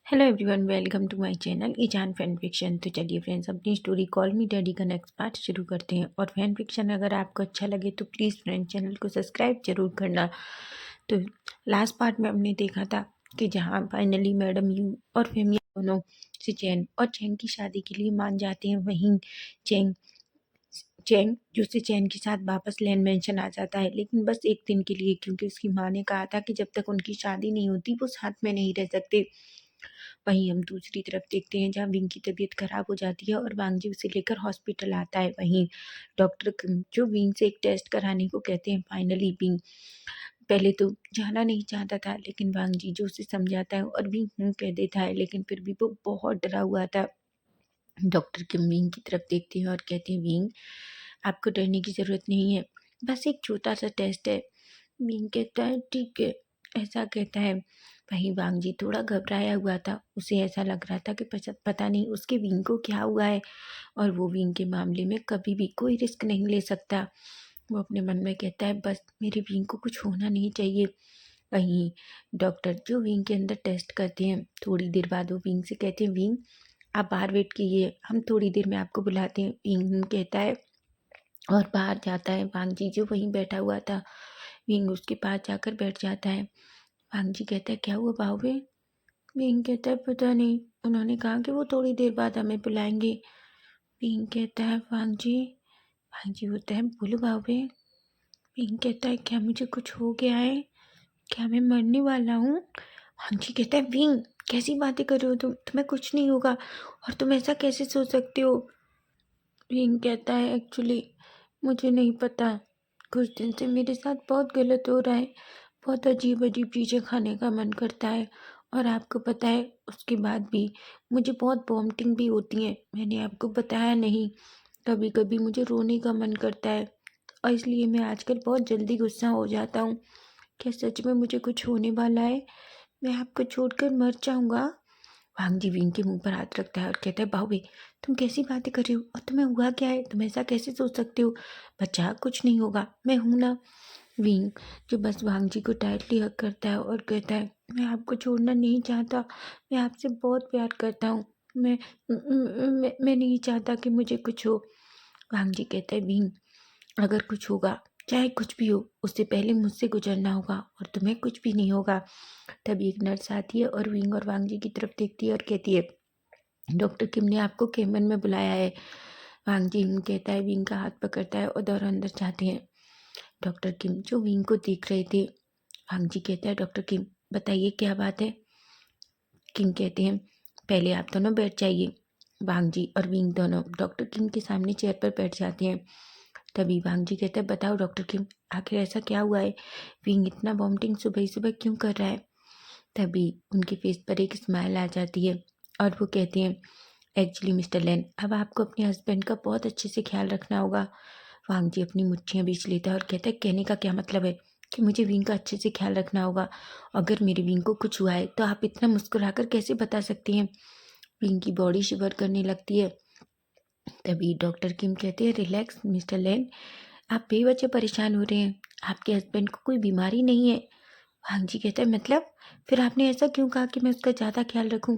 Hello everyone, welcome to my channel ईजान fan fiction. तो चलिए फ्रेंड्स, अपनी स्टोरी कॉल मी डैडी का नेक्स्ट पार्ट शुरू करते हैं। और फैन फिक्शन अगर आपको अच्छा लगे तो प्लीज़ फ्रेंड चैनल को सब्सक्राइब जरूर करना। तो लास्ट पार्ट में हमने देखा था कि जहाँ फाइनली मैडम यू और फेमिया दोनों से चैन और चैंग की शादी के लिए मान जाते हैं, वहीं चैंग चैंग जो से चैन के साथ वापस लैंड मेंशन आ जाता है, लेकिन बस एक दिन के लिए, क्योंकि उसकी माँ ने कहा था कि जब तक उनकी शादी नहीं होती वो साथ में नहीं रह सकते। वहीं हम दूसरी तरफ देखते हैं जहाँ विंग की तबीयत खराब हो जाती है और वांगजी उसे लेकर हॉस्पिटल आता है। वहीं डॉक्टर जो विंग से एक टेस्ट कराने को कहते हैं। फाइनली विंग पहले तो जाना नहीं चाहता था, लेकिन वांगजी जो उसे समझाता है और विंग कह देता है, लेकिन फिर भी वो बहुत डरा हुआ था। डॉक्टर किम विंग की तरफ देखते हैं और कहते हैं, विंग आपको डरने की ज़रूरत नहीं है, बस एक छोटा सा टेस्ट है। विंग कहता है ठीक है, ऐसा कहता है। वहीं वांगजी थोड़ा घबराया हुआ था, उसे ऐसा लग रहा था कि पता नहीं उसके विंग को क्या हुआ है और वो विंग के मामले में कभी भी कोई रिस्क नहीं ले सकता। वो अपने मन में कहता है बस मेरे विंग को कुछ होना नहीं चाहिए। वहीं डॉक्टर जो विंग के अंदर टेस्ट करते हैं, थोड़ी देर बाद वो विंग से कहते हैं, विंग आप बाहर वेट कीजिए, हम थोड़ी देर में आपको बुलाते हैं। विंग कहता है और बाहर जाता है। वांगजी जो वहीं बैठा हुआ था, विंग उसके पास जाकर बैठ जाता है। वांगजी कहता है क्या हुआ बाहुबे? विंग कहता है पता नहीं, उन्होंने कहा कि वो थोड़ी देर बाद हमें बुलाएंगे। विंग कहता है वांगजी, वांगजी होता है बोलो बाहुबे। विंग कहता है क्या मुझे कुछ हो गया है? क्या मैं मरने वाला हूँ? वांगजी कहता है विंग कैसी बातें कर रहे हो तुम, तुम्हें कुछ नहीं होगा और तुम ऐसा कैसे सोच सकते हो? विंग कहता है एक्चुअली मुझे नहीं पता, कुछ दिन से मेरे साथ बहुत गलत हो रहा है, बहुत अजीब अजीब चीज़ें खाने का मन करता है और आपको पता है उसके बाद भी मुझे बहुत वॉमिटिंग भी होती है। मैंने आपको बताया नहीं, कभी कभी मुझे रोने का मन करता है और इसलिए मैं आजकल बहुत जल्दी गुस्सा हो जाता हूँ। क्या सच में मुझे कुछ होने वाला है? मैं आपको छोड़कर मर जाऊँगा? वांगजी विंग के मुंह पर हाथ रखता है और कहता है बाहुबे तुम कैसी बातें कर रहे हो और तुम्हें हुआ क्या है? तुम ऐसा कैसे सोच सकते हो? बच्चा कुछ नहीं होगा, मैं हूं ना। विंग जो बस वांगजी को टाइटली हग करता है और कहता है मैं आपको छोड़ना नहीं चाहता, मैं आपसे बहुत प्यार करता हूँ। मैं नहीं चाहता कि मुझे कुछ हो। वांगजी कहता है विंग अगर कुछ होगा, चाहे कुछ भी हो, उससे पहले मुझसे गुजरना होगा और तुम्हें कुछ भी नहीं होगा। तभी एक नर्स आती है और विंग और वांगजी की तरफ देखती है और कहती है डॉक्टर किम ने आपको केबिन में बुलाया है। वांगजी कहता है, विंग का हाथ पकड़ता है और दोनों अंदर जाते हैं। डॉक्टर किम जो विंग को देख रहे थे, वांगजी कहता है डॉक्टर किम बताइए क्या बात है? किम कहते हैं पहले आप दोनों बैठ जाइए। वांगजी और विंग दोनों डॉक्टर किम के सामने चेयर पर बैठ जाते हैं। तभी वांगजी कहता है बताओ डॉक्टर किम आखिर ऐसा क्या हुआ है? विंग इतना वॉमिटिंग सुबह सुबह क्यों कर रहा है? तभी उनके फेस पर एक स्माइल आ जाती है और वो कहते हैं एक्चुअली मिस्टर लेन, अब आपको अपने हस्बैंड का बहुत अच्छे से ख्याल रखना होगा। वांगजी अपनी मुट्ठियां बीच लेता है और कहता है कहने का क्या मतलब है कि मुझे विंग का अच्छे से ख्याल रखना होगा? अगर मेरे विंग को कुछ हुआ है तो आप इतना मुस्कुराकर कैसे बता सकते हैं? विंग की बॉडी शिवर करने लगती है। तभी डॉक्टर किम कहते हैं रिलैक्स मिस्टर लेन, आप बेवजह परेशान हो रहे हैं, आपके हस्बैंड को कोई बीमारी नहीं है। वांगजी कहता है मतलब फिर आपने ऐसा क्यों कहा कि मैं उसका ज़्यादा ख्याल रखूं?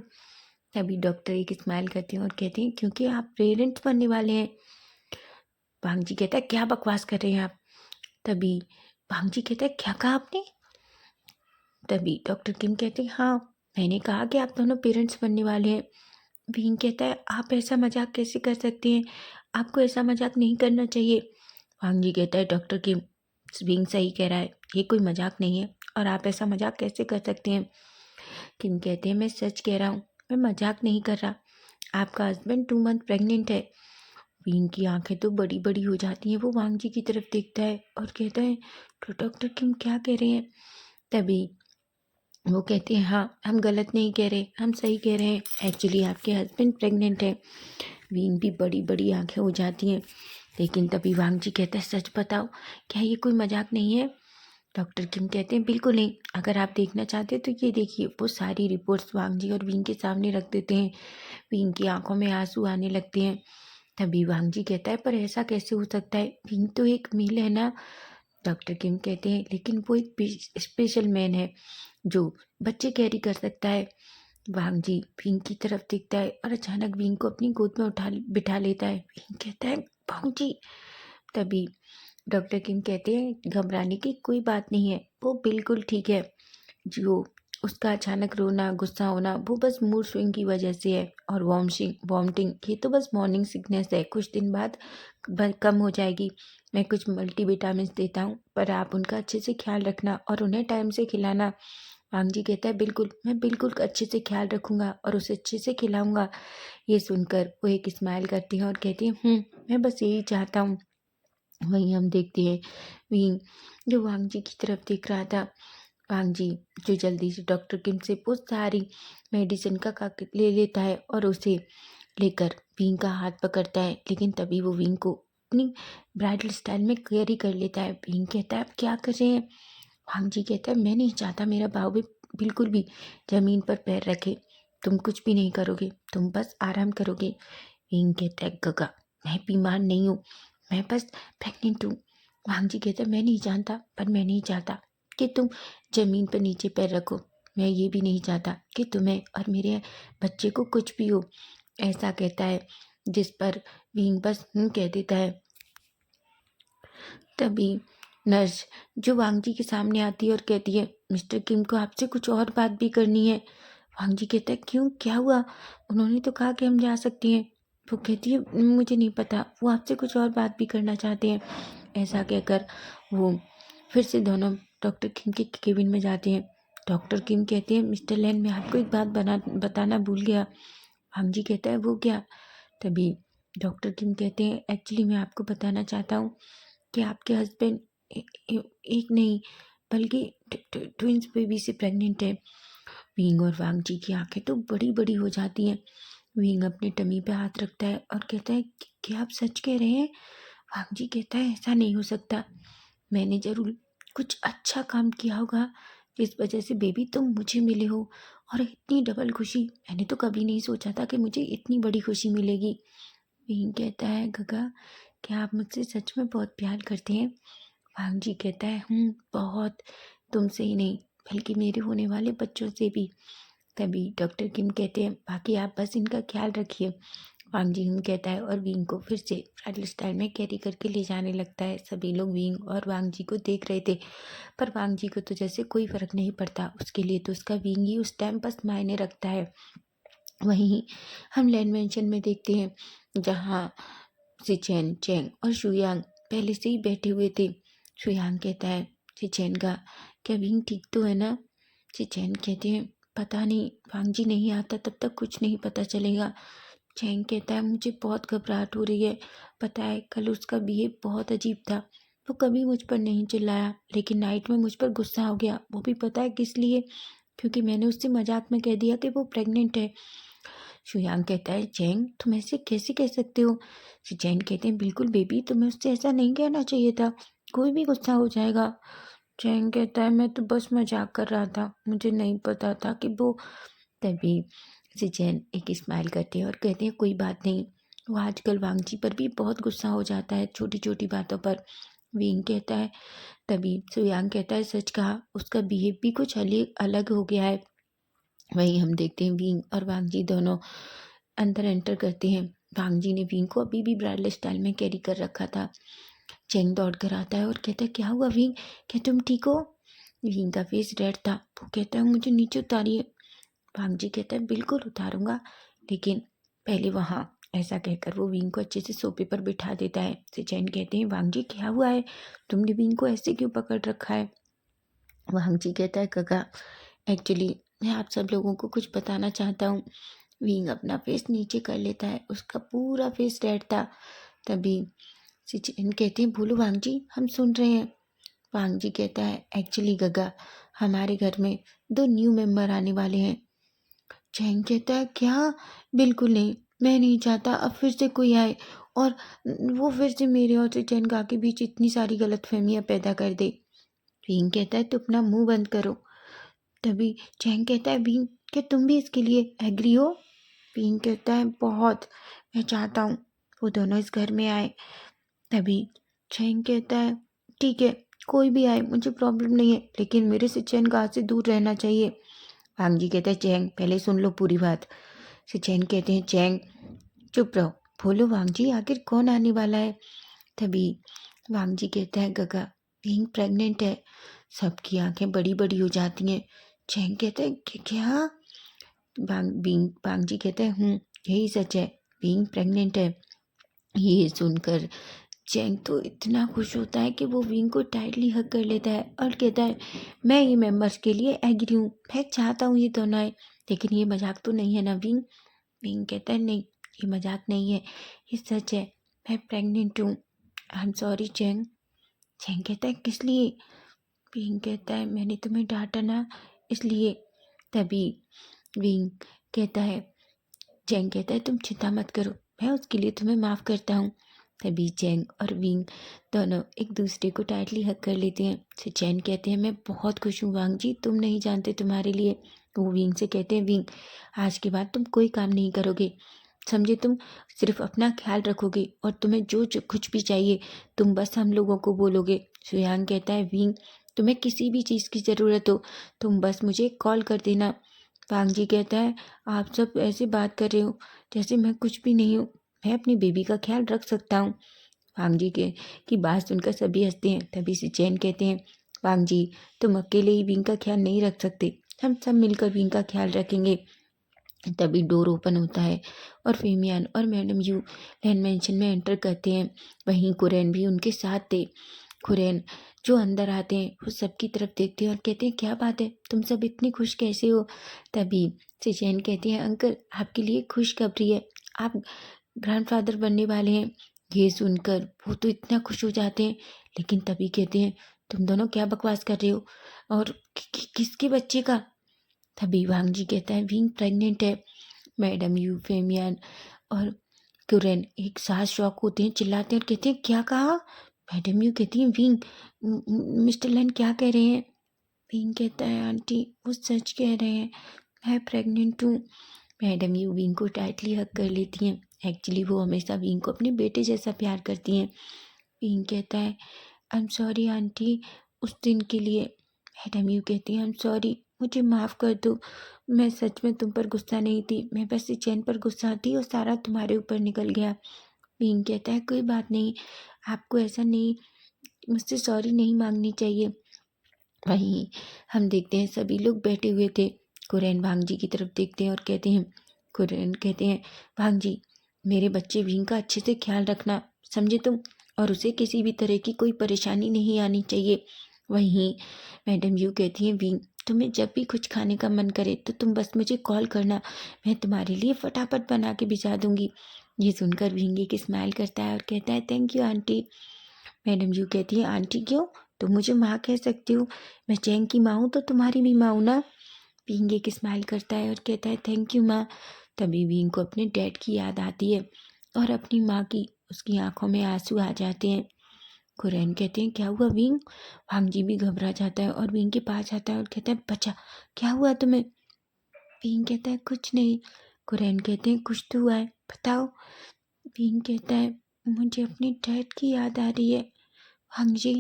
तभी डॉक्टर एक स्माइल करते हैं और कहते हैं क्योंकि आप पेरेंट्स बनने वाले हैं। भांगजी कहता है क्या बकवास कर रहे हैं आप? तभी भांगजी कहता है क्या कहा आपने? तभी डॉक्टर किम कहते हैं हाँ, मैंने कहा कि आप दोनों पेरेंट्स बनने वाले हैं। भीम कहता है आप ऐसा मजाक कैसे कर सकते हैं, आपको ऐसा मजाक नहीं करना चाहिए। भांगजी कहता है डॉक्टर किम भीम सही कह रहा है, ये कोई मजाक नहीं है और आप ऐसा मजाक कैसे कर सकते हैं? किम कहते हैं मैं सच कह रहा हूँ, मैं मजाक नहीं कर रहा। आपका हस्बैंड 2 मंथ प्रेग्नेंट है। वीन की आंखें तो बड़ी बड़ी हो जाती हैं। वो वांगजी की तरफ देखता है और कहता है तो डॉक्टर किम क्या कह रहे हैं? तभी वो कहते हैं हाँ, हम गलत नहीं कह रहे, हम सही कह रहे हैं, एक्चुअली आपके हस्बैंड प्रेग्नेंट है। वीन भी बड़ी बड़ी आंखें हो जाती हैं। लेकिन तभी वांगजी कहता है सच बताओ, क्या ये कोई मजाक नहीं है? डॉक्टर किम कहते हैं बिल्कुल नहीं, अगर आप देखना चाहते हैं तो ये देखिए। वो सारी रिपोर्ट्स वांगजी और विंग के सामने रख देते हैं। विंग की आंखों में आंसू आने लगते हैं। तभी वांगजी कहता है पर ऐसा कैसे हो सकता है, विंग तो एक मेल है ना। डॉक्टर किम कहते हैं लेकिन वो एक स्पेशल मैन है जो बच्चे कैरी कर सकता है। वांग जी विंग की तरफ देखता है और अचानक विंग को अपनी गोद में उठा बिठा लेता है। विंग कहता है वांग जी। तभी डॉक्टर किम कहते हैं घबराने की कोई बात नहीं है, वो बिल्कुल ठीक है। जो उसका अचानक रोना गुस्सा होना वो बस मूड स्विंग की वजह से है, और वॉमिटिंग ये तो बस मॉर्निंग सिकनेस है, कुछ दिन बाद कम हो जाएगी। मैं कुछ मल्टीविटामिन देता हूँ, पर आप उनका अच्छे से ख्याल रखना और उन्हें टाइम से खिलाना। वांग जी कहता है बिल्कुल, मैं बिल्कुल अच्छे से ख्याल रखूंगा और उसे अच्छे से खिलाऊंगा। ये सुनकर वो एक स्माइल करती है और कहती है मैं बस यही चाहता हूँ। वहीं हम देखते हैं विंग जो वांग जी की तरफ देख रहा था। वांग जी जो जल्दी से डॉक्टर किम से बहुत सारी मेडिसिन का कागज ले लेता है और उसे लेकर विंग का हाथ पकड़ता है, लेकिन तभी वो विंग को अपनी ब्राइडल स्टाइल में कैरी कर लेता है। विंग कहता है आप क्या कर रहे हैं? वांग जी कहता है मैं नहीं चाहता मेरा भाव भी बिल्कुल भी जमीन पर पैर रखे। तुम कुछ भी नहीं करोगे, तुम बस आराम करोगे। विंग कहता है गगा, मैं बीमार नहीं हूँ, मैं बस प्रेग्नेंट हूँ। वांग जी कहता है मैं नहीं जानता, पर मैं नहीं चाहता कि तुम जमीन पर नीचे पैर रखो। मैं ये भी नहीं चाहता कि तुम्हें और मेरे बच्चे को कुछ भी हो। ऐसा कहता है, जिस पर विंग बस कह देता है। तभी नर्स जो वांग जी के सामने आती है और कहती है मिस्टर किम को आपसे कुछ और बात भी करनी है। वांग जी कहता है क्यों, क्या हुआ? उन्होंने तो कहा कि हम जा सकती हैं। वो कहती है मुझे नहीं पता, वो आपसे कुछ और बात भी करना चाहते हैं। ऐसा कहकर वो फिर से दोनों डॉक्टर किम के केबिन में जाते हैं। डॉक्टर किम कहते हैं मिस्टर लैन मैं आपको एक बात बताना भूल गया। वांग जी कहता है वो क्या? तभी डॉक्टर किम कहते हैं एक्चुअली मैं आपको बताना चाहता हूँ कि आपके हस्बैंड एक नहीं बल्कि ट्विंस बेबी से प्रेग्नेंट है। विंग और वांग जी की आंखें तो बड़ी बड़ी हो जाती हैं। विंग अपनी टमी पे हाथ रखता है और कहता है क्या आप सच कह रहे हैं? वांग जी कहता है ऐसा नहीं हो सकता, मैंने जरूर कुछ अच्छा काम किया होगा जिस वजह से बेबी तुम मुझे मिले हो। और इतनी डबल खुशी मैंने तो कभी नहीं सोचा था कि मुझे इतनी बड़ी खुशी मिलेगी। विंग कहता है गगा, क्या आप मुझसे सच में बहुत प्यार करते हैं? वांग जी कहता है बहुत, तुमसे ही नहीं बल्कि मेरे होने वाले बच्चों से भी। तभी डॉक्टर किम कहते हैं बाकी आप बस इनका ख्याल रखिए। वांग जी कहता है और विंग को फिर से ब्राइडल स्टाइल में कैरी करके ले जाने लगता है। सभी लोग विंग और वांग जी को देख रहे थे, पर वांग जी को तो जैसे कोई फर्क नहीं पड़ता, उसके लिए तो उसका विंग ही उस टाइम बस मायने रखता है। वहीं हम लैंड मेंशन में देखते हैं जहाँ सिचेन चेंग और शुयांग पहले से ही बैठे हुए थे। शुयांग कहता है सिचेन का क्या विंग ठीक तो है ना? सिचेन कहते हैं पता नहीं, वांग जी नहीं आता तब तक कुछ नहीं पता चलेगा। चैंग कहता है मुझे बहुत घबराहट हो रही है, पता है कल उसका बिहेव बहुत अजीब था। वो कभी मुझ पर नहीं चिल्लाया, लेकिन नाइट में मुझ पर गुस्सा हो गया, वो भी पता है किस लिए? क्योंकि मैंने उससे मजाक में कह दिया कि वो प्रेग्नेंट है। शुयांग कहता है चैंग तुम ऐसे कैसे कह सकते हो? चैंग कहते हैं बिल्कुल बेबी, तुम्हें उससे ऐसा नहीं कहना चाहिए था, कोई भी गुस्सा हो जाएगा। चैंग कहता है मैं तो बस मजाक कर रहा था, मुझे नहीं पता था कि वो। तभी सिचेन एक स्माइल करते हैं और कहते हैं कोई बात नहीं, वो आजकल वांगची पर भी बहुत गुस्सा हो जाता है छोटी छोटी बातों पर। विंग कहता है तभी सुयांग कहता है सच कहा, उसका बिहेव भी कुछ अलग अलग हो गया है। वहीं हम देखते हैं विंग और वांगजी दोनों अंदर एंटर करते हैं। वांगजी ने विंग को अभी भी ब्राइडल स्टाइल में कैरी कर रखा था। चेंग दौड़ कर आता है और कहता है क्या हुआ विंग, क्या तुम ठीक हो? विंग का फेस रेड था, वो कहता है मुझे नीचे उतारिए। वांग जी कहता है बिल्कुल उतारूंगा, लेकिन पहले वहाँ। ऐसा कहकर वो विंग को अच्छे से सोफे पर बिठा देता है। सिचैन कहते हैं वांग जी क्या हुआ है, तुमने विंग को ऐसे क्यों पकड़ रखा है? वांग जी कहता है काका एक्चुअली मैं आप सब लोगों को कुछ बताना चाहता हूँ। विंग अपना फेस नीचे कर लेता है, उसका पूरा फेस रेड था। तभी सिचैन कहते हैं बोलो वांग जी, हम सुन रहे हैं। वांग जी कहता है एक्चुअली गगा, हमारे घर में 2 न्यू मेंबर आने वाले हैं। चैंग कहता है क्या? बिल्कुल नहीं, मैं नहीं चाहता अब फिर से कोई आए और वो फिर से मेरे और चैन का के बीच इतनी सारी गलतफहमियां पैदा कर दे। विंग कहता है तो अपना मुंह बंद करो। तभी चैंग कहता है विंग क्या तुम भी इसके लिए एग्री हो? विंग कहता है बहुत, मैं चाहता हूँ वो दोनों इस घर में आए। तभी चैंग कहता है ठीक है, कोई भी आए मुझे प्रॉब्लम नहीं है, लेकिन मेरे से चैन गाँव से दूर रहना चाहिए। वांग जी कहते हैं चैंग पहले सुन लो पूरी बात। चैन कहते हैं चैंग चुप रहो, बोलो वांग जी आखिर कौन आने वाला है। तभी वांग जी कहता है गगा बीइंग प्रेग्नेंट है। सबकी आंखें बड़ी बड़ी हो जाती हैं। चैंग कहते हैं क्या? वांग जी कहते हैं यही सच है, बीइंग प्रेग्नेंट है। ये सुनकर चैंग तो इतना खुश होता है कि वो विंग को टाइटली हग कर लेता है और कहता है मैं ये मेंबर्स के लिए एग्री हूँ, मैं चाहता हूँ ये दोनों आए, लेकिन ये मजाक तो नहीं है ना विंग। विंग कहता है नहीं, ये मजाक नहीं है, ये सच है, मैं प्रेग्नेंट हूँ। I am sorry Chang. Chang कहता है किस लिए? विंग कहता है मैंने तुम्हें डांटा ना, इसलिए। तभी विंग कहता है चैंग कहता है तुम चिंता मत करो, मैं उसके लिए तुम्हें माफ़ करता हूँ। तभी चैंग और विंग दोनों एक दूसरे को टाइटली हग कर लेते हैं। तो चैंग कहते हैं मैं बहुत खुश हूँ वांग जी, तुम नहीं जानते तुम्हारे लिए। वो विंग से कहते हैं विंग आज के बाद तुम कोई काम नहीं करोगे, समझे, तुम सिर्फ अपना ख्याल रखोगे और तुम्हें जो कुछ भी चाहिए तुम बस हम लोगों को बोलोगे। सुयांग कहता है विंग तुम्हें किसी भी चीज़ की ज़रूरत हो तुम बस मुझे कॉल कर देना। वांग जी कहता है आप सब ऐसे बात कर रहे हो जैसे मैं कुछ भी नहीं हूँ, मैं अपनी बेबी का ख्याल रख सकता हूँ। वांग जी के की बात सुनकर सभी हंसते हैं। तभी से चैन कहते हैं वांग जी तुम अकेले ही विंग का ख्याल नहीं रख सकते, हम सब मिलकर विंग का ख्याल रखेंगे। तभी डोर ओपन होता है और फेमियान और मैडम यू लैंड मेंशन में एंटर करते हैं। वहीं कुरैन भी उनके साथ थे। कुरैन जो अंदर आते हैं वो सबकी तरफ देखते हैं और कहते हैं क्या बात है, तुम सब इतने खुश कैसे हो। तभी सिचैन कहते हैं अंकल आपके लिए खुशखबरी है, आप ग्रैंडफादर बनने वाले हैं। ये सुनकर वो तो इतना खुश हो जाते हैं, लेकिन तभी कहते हैं तुम दोनों क्या बकवास कर रहे हो और किसके बच्चे का। तभी वांग जी कहता है विंग प्रेग्नेंट है। मैडम यू फेमियन और कुरैन एक साथ शॉक होते हैं, चिल्लाते हैं और कहते हैं क्या कहा। मैडम यू कहती हैं विंग मिस्टर लैन क्या कह रहे हैं। विंग कहता है आंटी वो सच कह रहे हैं, मैं प्रेग्नेंट हूँ। मैडम यू विंग को टाइटली हग कर लेती हैं। एक्चुअली वो हमेशा विंग को अपने बेटे जैसा प्यार करती हैं। विंग कहता है आई एम सॉरी आंटी उस दिन के लिए। मैडम यू कहती हैं आई एम सॉरी, मुझे माफ़ कर दो, मैं सच में तुम पर गुस्सा नहीं थी, मैं बस चैन पर गुस्सा थी और सारा तुम्हारे ऊपर निकल गया। विंग कहता है कोई बात नहीं, आपको ऐसा नहीं, मुझसे सॉरी नहीं मांगनी चाहिए। वहीं हम देखते हैं सभी लोग बैठे हुए थे। कुरैन भांग जी की तरफ देखते हैं और कहते हैं कुरैन कहते हैं भांग जी मेरे बच्चे विंग का अच्छे से ख्याल रखना, समझे तुम, और उसे किसी भी तरह की कोई परेशानी नहीं आनी चाहिए। वहीं मैडम यू कहती हैं विंग तुम्हें जब भी कुछ खाने का मन करे तो तुम बस मुझे कॉल करना, मैं तुम्हारे लिए फटाफट बना के भिजा दूंगी। ये सुनकर विंग एक स्माइल करता है और कहता है thank you aunty. Madam you कहती है आंटी क्यों, तुम मुझे माँ कह सकती हो, मैं चैंग की माँ हूँ तो तुम्हारी भी माँ हूँ ना। विंग एक स्माइल करता है और कहता है थैंक यू माँ। तभी विंग को अपने डैड की याद आती है और अपनी माँ की, उसकी आंखों में आंसू आ जाते हैं। कुरैन कहते हैं क्या हुआ विंग। भांग जी भी घबरा जाता है और विंग के पास आता है और कहता है बच्चा क्या हुआ तुम्हें। विंग कहता है कुछ नहीं। कुरैन कहते हैं कुछ तो हुआ है, बताओ। विंग कहता है मुझे अपने डैड की याद आ रही है। भांग जी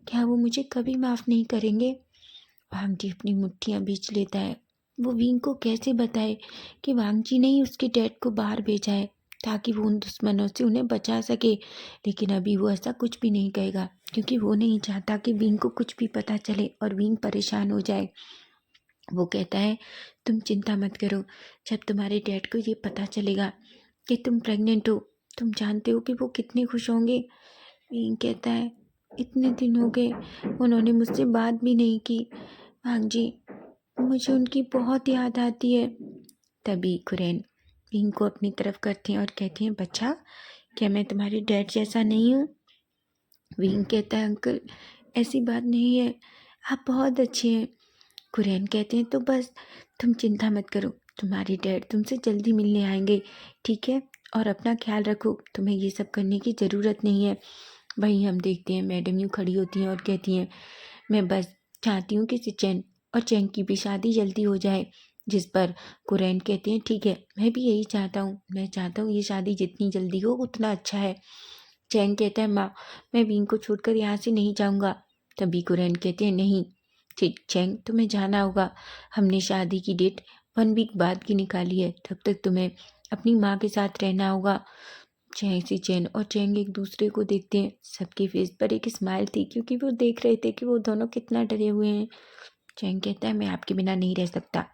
क्या वो मुझे कभी माफ़ नहीं करेंगे। भांग जी अपनी मुट्ठियाँ बींच लेता है। वो विंग को कैसे बताए कि वांग जी ने ही उसके डैड को बाहर भेजा है ताकि वो उन दुश्मनों से उन्हें बचा सके, लेकिन अभी वो ऐसा कुछ भी नहीं कहेगा क्योंकि वो नहीं चाहता कि विंग को कुछ भी पता चले और विंग परेशान हो जाए। वो कहता है तुम चिंता मत करो, जब तुम्हारे डैड को ये पता चलेगा कि तुम प्रेग्नेंट हो, तुम जानते हो कि वो कितने खुश होंगे। विंग कहता है इतने दिन हो गए उन्होंने मुझसे बात भी नहीं की, भांग जी मुझे उनकी बहुत याद आती है। तभी कुरैन विंग को अपनी तरफ करते हैं और कहते हैं बच्चा क्या मैं तुम्हारे डैड जैसा नहीं हूँ। विंग कहता है अंकल ऐसी बात नहीं है, आप बहुत अच्छे हैं। कुरैन कहते हैं तो बस तुम चिंता मत करो, तुम्हारे डैड तुमसे जल्दी मिलने आएंगे, ठीक है, और अपना ख्याल रखो, तुम्हें ये सब करने की ज़रूरत नहीं है। वहीं हम देखते हैं मैडम यूँ खड़ी होती हैं और कहती हैं मैं बस चाहती हूँ कि सिचैन और चैंग की भी शादी जल्दी हो जाए। जिस पर कुरैन कहते हैं ठीक है, मैं भी यही चाहता हूँ, मैं चाहता हूँ ये शादी जितनी जल्दी हो उतना अच्छा है। चैंग कहता है माँ मैं विंग को छोड़कर यहाँ से नहीं जाऊँगा। तभी कुरैन कहते हैं नहीं, चैंग तुम्हें जाना होगा, हमने शादी की डेट 1 वीक बाद की निकाली है, तब तक तुम्हें अपनी माँ के साथ रहना होगा। चैन और चैंग एक दूसरे को देखते हैं। सबके फेस पर एक स्माइल थी क्योंकि वो देख रहे थे कि वो दोनों कितना डरे हुए हैं। चैंग कहता है मैं आपके बिना नहीं रह सकता।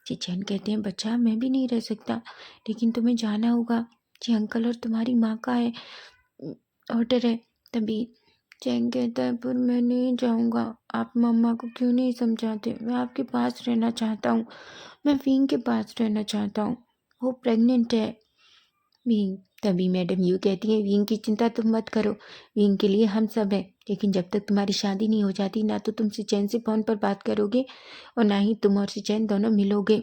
चैन कहते हैं बच्चा मैं भी नहीं रह सकता, लेकिन तुम्हें जाना होगा। अंकल और तुम्हारी माँ का है ऑर्डर है। तभी चैंग कहता है पर मैं नहीं जाऊँगा। आप मम्मा को क्यों नहीं समझाते? मैं आपके पास रहना चाहता हूँ। मैं विंग के पास रहना चाहता हूँ। वो प्रेग्नेंट है। विंग तभी मैडम यू कहती है विंग की चिंता तुम मत करो, विंग के लिए हम सब हैं। लेकिन जब तक तुम्हारी शादी नहीं हो जाती ना तो तुम सिचैन से फ़ोन पर बात करोगे और ना ही तुम और सिचैन दोनों मिलोगे।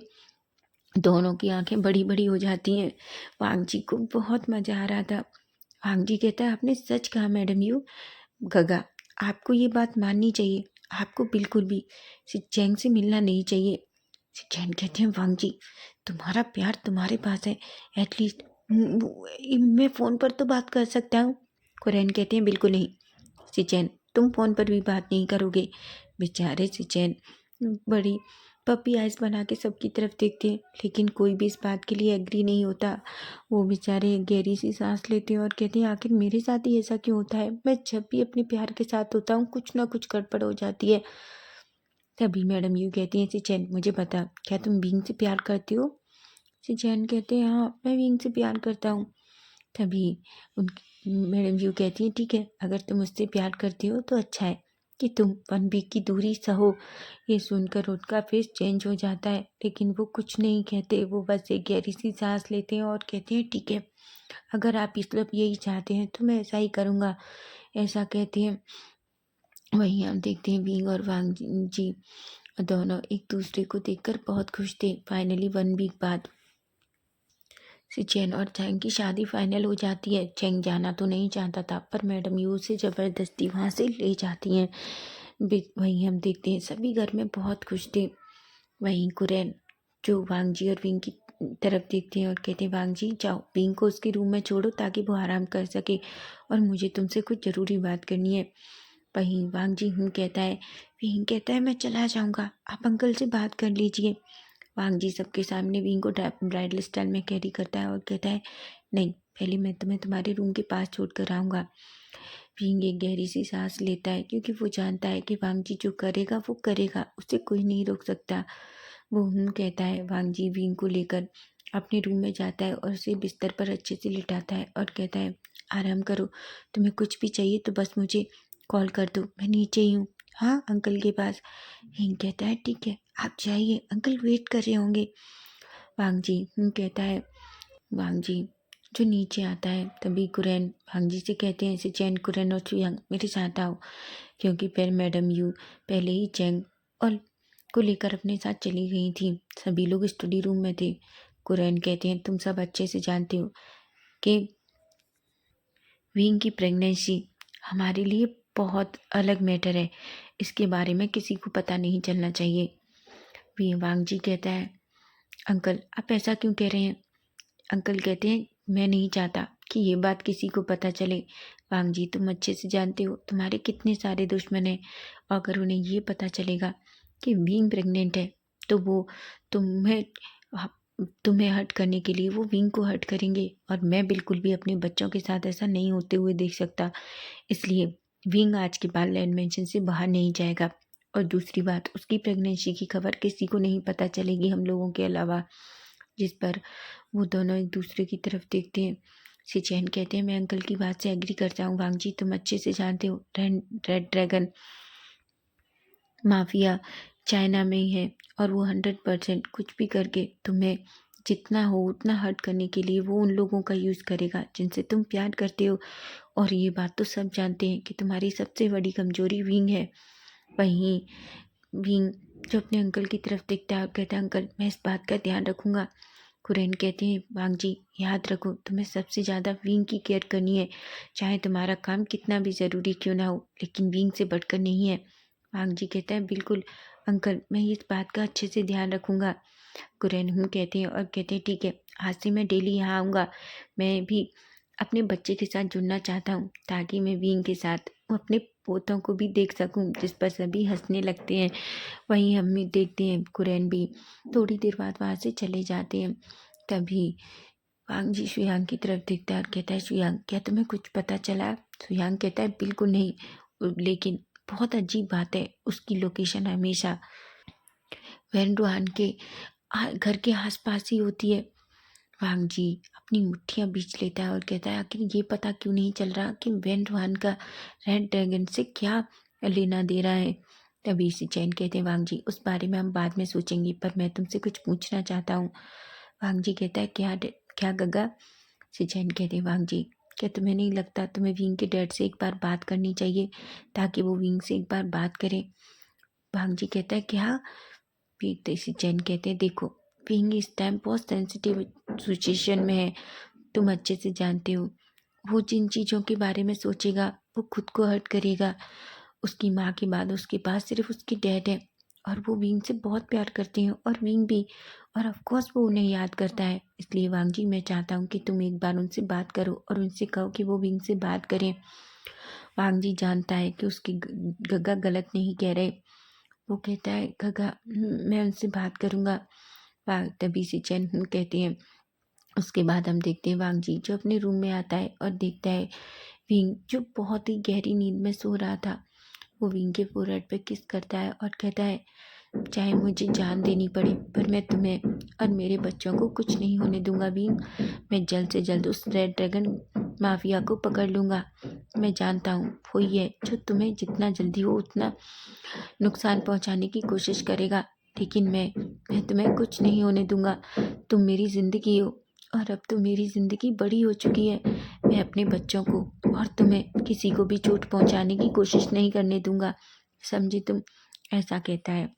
दोनों की आंखें बड़ी बड़ी हो जाती हैं। वांग जी को बहुत मज़ा आ रहा था। वांग जी कहता है आपने सच कहा मैडम यू। गगा आपको ये बात माननी चाहिए, आपको बिल्कुल भी सिचैन से मिलना नहीं चाहिए। सिचैन कहते हैं वांग जी तुम्हारा प्यार तुम्हारे पास है, एटलीस्ट मैं फ़ोन पर तो बात कर सकता हूँ। कुरैन कहते हैं बिल्कुल नहीं सिचैन, तुम फ़ोन पर भी बात नहीं करोगे। बेचारे सिचैन बड़ी पपी आइज़ बना के सबकी तरफ देखते हैं, लेकिन कोई भी इस बात के लिए एग्री नहीं होता। वो बेचारे गहरी सी सांस लेते हैं और कहते हैं आखिर मेरे साथ ही ऐसा क्यों होता है? मैं जब भी अपने प्यार के साथ होता हूँ कुछ ना कुछ गड़बड़ हो जाती है। तभी मैडम यू कहती हैं सिचैन मुझे बता क्या तुम बींग से प्यार करती हो? सिचैन कहते हैं हाँ मैं बींग से प्यार करता हूँ। तभी उनकी मैडम यू कहती हैं ठीक है अगर तुम उससे प्यार करती हो तो अच्छा है कि तुम 1 वीक की दूरी सहो। ये सुनकर उनका फेस चेंज हो जाता है, लेकिन वो कुछ नहीं कहते। वो बस एक गहरी सी सांस लेते हैं और कहते हैं ठीक है अगर आप इस मतलब यही चाहते हैं तो मैं ऐसा ही करूँगा। ऐसा कहते हैं। वहीं हम देखते हैं विंग और वांग जी दोनों एक दूसरे को देखकर बहुत खुश थे। फाइनली 1 वीक बाद चैन और चैंग की शादी फाइनल हो जाती है। चैंग जाना तो नहीं चाहता था पर मैडम यू उसे ज़बरदस्ती वहाँ से ले जाती हैं। वहीं हम देखते हैं सभी घर में बहुत खुश थे। वहीं कुरैन जो वांग जी और विंग की तरफ देखते हैं और कहते हैं वांग जी जाओ विंग को उसके रूम में छोड़ो ताकि वो आराम कर सके और मुझे तुमसे कुछ ज़रूरी बात करनी है। वहीं वांग जी कहता है विंग कहता है मैं चला जाऊँगा, आप अंकल से बात कर लीजिए। वांग जी सबके सामने विंग को ब्राइडल स्टाइल में कैरी करता है और कहता है नहीं पहले मैं तुम्हें तुम्हारे रूम के पास छोड़ कर आऊँगा। विंग एक गहरी सी सांस लेता है क्योंकि वो जानता है कि वांग जी जो करेगा वो करेगा, उसे कोई नहीं रोक सकता। वो कहता है वांग जी विंग को लेकर अपने रूम में जाता है और उसे बिस्तर पर अच्छे से लिटाता है और कहता है आराम करो, तुम्हें कुछ भी चाहिए तो बस मुझे कॉल कर दो, मैं नीचे ही हूँ। हाँ अंकल के पास। विंग कहता है ठीक है आप जाइए, अंकल वेट कर रहे होंगे। वांग जी कहता है वांग जी जो नीचे आता है। तभी कुरैन वांग जी से कहते हैं इसे चैन कुरैन और चुयांग मेरे साथ आओ, क्योंकि फिर मैडम यू पहले ही चैंग और को लेकर अपने साथ चली गई थी। सभी लोग स्टडी रूम में थे। कुरैन कहते हैं तुम सब अच्छे से जानते हो कि विंग की प्रेगनेंसी हमारे लिए बहुत अलग मैटर है, इसके बारे में किसी को पता नहीं चलना चाहिए। वांग जी कहता है अंकल आप ऐसा क्यों कह रहे हैं? अंकल कहते हैं मैं नहीं चाहता कि ये बात किसी को पता चले। वांग जी तुम अच्छे से जानते हो तुम्हारे कितने सारे दुश्मन हैं, अगर उन्हें ये पता चलेगा कि विंग प्रेग्नेंट है तो वो तुम्हें तुम्हें हर्ट करने के लिए वो विंग को हर्ट करेंगे और मैं बिल्कुल भी अपने बच्चों के साथ ऐसा नहीं होते हुए देख सकता। इसलिए विंग आज के बाद लैंड मेंशन से बाहर नहीं जाएगा। और दूसरी बात उसकी प्रेगनेंसी की खबर किसी को नहीं पता चलेगी हम लोगों के अलावा। जिस पर वो दोनों एक दूसरे की तरफ देखते हैं। सिचैन कहते हैं मैं अंकल की बात से एग्री करता हूँ वांग जी, तुम अच्छे से जानते हो रेड ड्रैगन माफिया चाइना में ही है और वो 100% कुछ भी करके तुम्हें जितना हो उतना हर्ट करने के लिए वो उन लोगों का यूज़ करेगा जिनसे तुम प्यार करते हो। और ये बात तो सब जानते हैं कि तुम्हारी सबसे बड़ी कमजोरी विंग है। वहीं विंग जो अपने अंकल की तरफ देखता है और कहता है अंकल मैं इस बात का ध्यान रखूंगा। कुरैन कहते हैं वांग जी याद रखो तुम्हें सबसे ज़्यादा विंग की केयर करनी है, चाहे तुम्हारा काम कितना भी ज़रूरी क्यों ना हो, लेकिन विंग से बढ़कर नहीं है। वांग जी कहता है बिल्कुल अंकल मैं इस बात का अच्छे से ध्यान रखूंगा। कुरैन कहते हैं और कहते हैं ठीक है आज से मैं डेली यहाँ आऊँगा। मैं भी अपने बच्चे के साथ जुड़ना चाहता हूँ ताकि मैं विंग के साथ अपने पोतों को भी देख सकूं, जिस पर सभी हंसने लगते हैं। वहीं हम भी देखते हैं कुरैन भी थोड़ी देर बाद वहाँ से चले जाते हैं। तभी वांग जी शुयांग की तरफ देखता है और कहता है, शुयांग क्या तुम्हें कुछ पता चला? शुयांग कहता है, बिल्कुल नहीं, लेकिन बहुत अजीब बात है, उसकी लोकेशन हमेशा वैन रुहान के घर के आसपास ही होती है। वांग जी अपनी मुट्ठियां बीच लेता है और कहता है, आखिर ये पता क्यों नहीं चल रहा कि वैन रुहान का रेड ड्रैगन से क्या लेना दे रहा है। तभी सिचैन कहते हैं, वांग जी उस बारे में हम बाद में सोचेंगे, पर मैं तुमसे कुछ पूछना चाहता हूँ। वांग जी कहता है, क्या गगा? सिचैन कहते हैं, वांग जी क्या तुम्हें नहीं लगता तुम्हें विंग के डैड से एक बार बात करनी चाहिए, ताकि वो विंग से एक बार बात करें? वांग जी कहता है, क्या? सिचैन कहते हैं, देखो विंग इस टाइम बहुत सेंसिटिव सिचुएशन में है, तुम अच्छे से जानते हो। वो जिन चीज़ों के बारे में सोचेगा वो खुद को हर्ट करेगा। उसकी माँ के बाद उसके पास सिर्फ उसकी डैड है, और वो विंग से बहुत प्यार करती हैं, और विंग भी, और ऑफ कोर्स वो उन्हें याद करता है। इसलिए वांग जी मैं चाहता हूँ कि तुम एक बार उनसे बात करो और उनसे कहो कि वो विंग से बात करें। वांग जी जानता है कि उसकी गग्गा गलत नहीं कह रहे। वो कहता है, गग्गा मैं उनसे बात करूँगा। तभी से चैन कहते हैं। उसके बाद हम देखते हैं वांग जी जो अपने रूम में आता है और देखता है विंग जो बहुत ही गहरी नींद में सो रहा था। वो विंग के फोरहेड पे किस करता है और कहता है, चाहे मुझे जान देनी पड़े, पर मैं तुम्हें और मेरे बच्चों को कुछ नहीं होने दूंगा विंग। मैं जल्द से जल्द उस रेड ड्रैगन माफिया को पकड़ लूँगा। मैं जानता हूँ वो ही है जो तुम्हें जितना जल्दी हो उतना नुकसान पहुँचाने की कोशिश करेगा, लेकिन मैं तुम्हें कुछ नहीं होने दूंगा। तुम मेरी ज़िंदगी हो, और अब तो मेरी ज़िंदगी बड़ी हो चुकी है। मैं अपने बच्चों को और तुम्हें किसी को भी चोट पहुँचाने की कोशिश नहीं करने दूंगा, समझी तुम? ऐसा कहता है।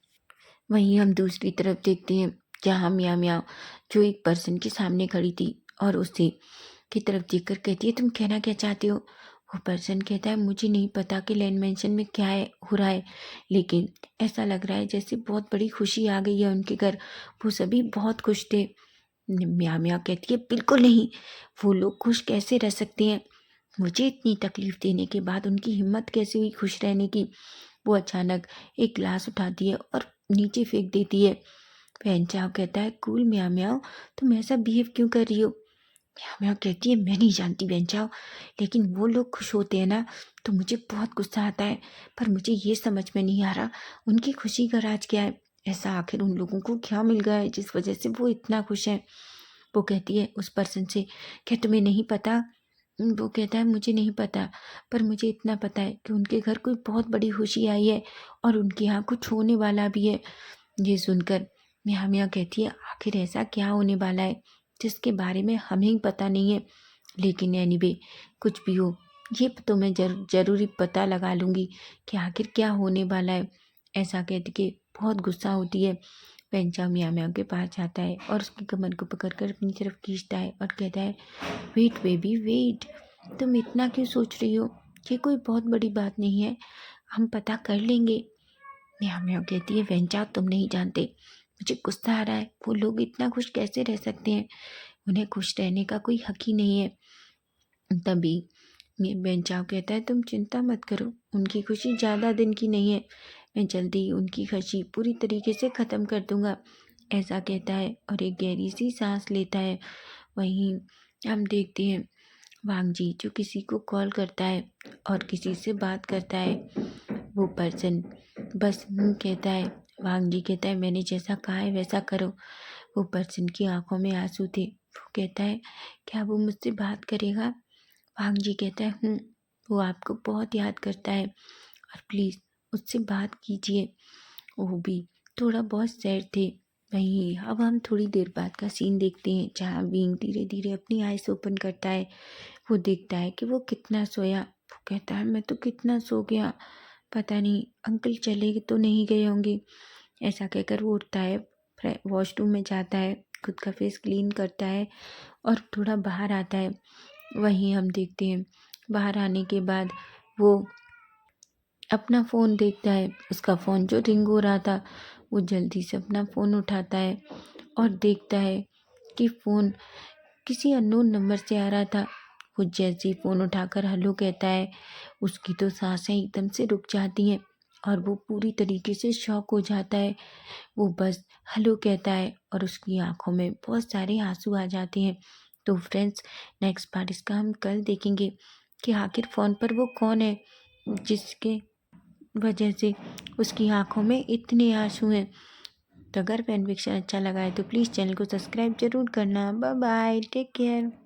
वहीं हम दूसरी तरफ देखते हैं, जहाँ मियाँ मियाँ जो एक पर्सन के सामने खड़ी थी और उसे की तरफ देखकर कहती है, तुम कहना क्या चाहते हो? वो पर्सन कहता है, मुझे नहीं पता कि लैंड मेंशन में क्या है हो रहा है, लेकिन ऐसा लग रहा है जैसे बहुत बड़ी खुशी आ गई है उनके घर। वो सभी बहुत खुश थे। मियाँ मियाँ कहती है, बिल्कुल नहीं, वो लोग खुश कैसे रह सकते हैं? मुझे इतनी तकलीफ देने के बाद उनकी हिम्मत कैसे हुई खुश रहने की? वो अचानक एक ग्लास उठाती है और नीचे फेंक देती है। चाव कहता है, कूल म्याओ म्याओ, तुम ऐसा बिहेव क्यों कर रही हो? म्याओ म्याओ कहती है, मैं नहीं जानती चाव, लेकिन वो लोग खुश होते हैं ना तो मुझे बहुत गुस्सा आता है, पर मुझे ये समझ में नहीं आ रहा उनकी खुशी का राज क्या है। ऐसा आखिर उन लोगों को क्या मिल गया है जिस वजह से वो इतना खुश हैं? वो कहती है उस पर्सन से, क्या तुम्हें नहीं पता? वो कहता है, मुझे नहीं पता, पर मुझे इतना पता है कि उनके घर कोई बहुत बड़ी खुशी आई है और उनके यहाँ कुछ होने वाला भी है। ये सुनकर मियाँ मियाँ कहती है, आखिर ऐसा क्या होने वाला है जिसके बारे में हमें ही पता नहीं है, लेकिन एनीवे कुछ भी हो ये तो मैं जरूरी पता लगा लूँगी कि आखिर क्या होने वाला है। ऐसा कहते के बहुत गुस्सा होती है। पेंचा मियाँ मियाँ के पास जाता है और उसकी कमर को पकड़कर अपनी तरफ खींचता है और कहता है, वेट बेबी वेट, तुम इतना क्यों सोच रही हो? ये कोई बहुत बड़ी बात नहीं है, हम पता कर लेंगे। मियाँ मियाँ कहती है, वेंचा तुम नहीं जानते, मुझे गुस्सा आ रहा है, वो लोग इतना खुश कैसे रह सकते हैं? उन्हें खुश रहने का कोई हक ही नहीं है। तभी बेंचाव कहता है, तुम चिंता मत करो, उनकी खुशी ज़्यादा दिन की नहीं है, मैं जल्दी ही उनकी खुशी पूरी तरीके से ख़त्म कर दूंगा। ऐसा कहता है और एक गहरी सी सांस लेता है। वहीं हम देखते हैं वांग जी जो किसी को कॉल करता है और किसी से बात करता है। वो पर्सन बस कहता है। वांग जी कहता है, मैंने जैसा कहा है वैसा करो। वो पर्सन की आंखों में आंसू थे। वो कहता है, क्या वो मुझसे बात करेगा? वांग जी कहता है, वो आपको बहुत याद करता है और प्लीज़ उससे बात कीजिए। वो भी थोड़ा बहुत सैड थे। वहीं अब हम थोड़ी देर बाद का सीन देखते हैं, जहाँ विंग धीरे धीरे अपनी आइस ओपन करता है। वो देखता है कि वो कितना सोया। वो कहता है, मैं तो कितना सो गया, पता नहीं अंकल चले तो नहीं गए होंगे। ऐसा कहकर वो उठता है, वॉशरूम में जाता है, खुद का फेस क्लीन करता है और थोड़ा बाहर आता है। वहीं हम देखते हैं बाहर आने के बाद वो अपना फ़ोन देखता है। उसका फ़ोन जो रिंग हो रहा था, वो जल्दी से अपना फ़ोन उठाता है और देखता है कि फ़ोन किसी अननोन नंबर से आ रहा था। वो जैसे ही फ़ोन उठाकर हेलो कहता है, उसकी तो सांसें एकदम से रुक जाती हैं और वो पूरी तरीके से शॉक हो जाता है। वो बस हेलो कहता है और उसकी आँखों में बहुत सारे आँसू आ जाते हैं। तो फ्रेंड्स, नेक्स्ट पार्ट इसका हम कल देखेंगे कि आखिर फ़ोन पर वो कौन है जिसके वजह से उसकी आँखों में इतने आँसू हैं। तो अगर फैन फिक्शन अच्छा लगा है तो प्लीज़ चैनल को सब्सक्राइब ज़रूर करना। Bye bye, take care.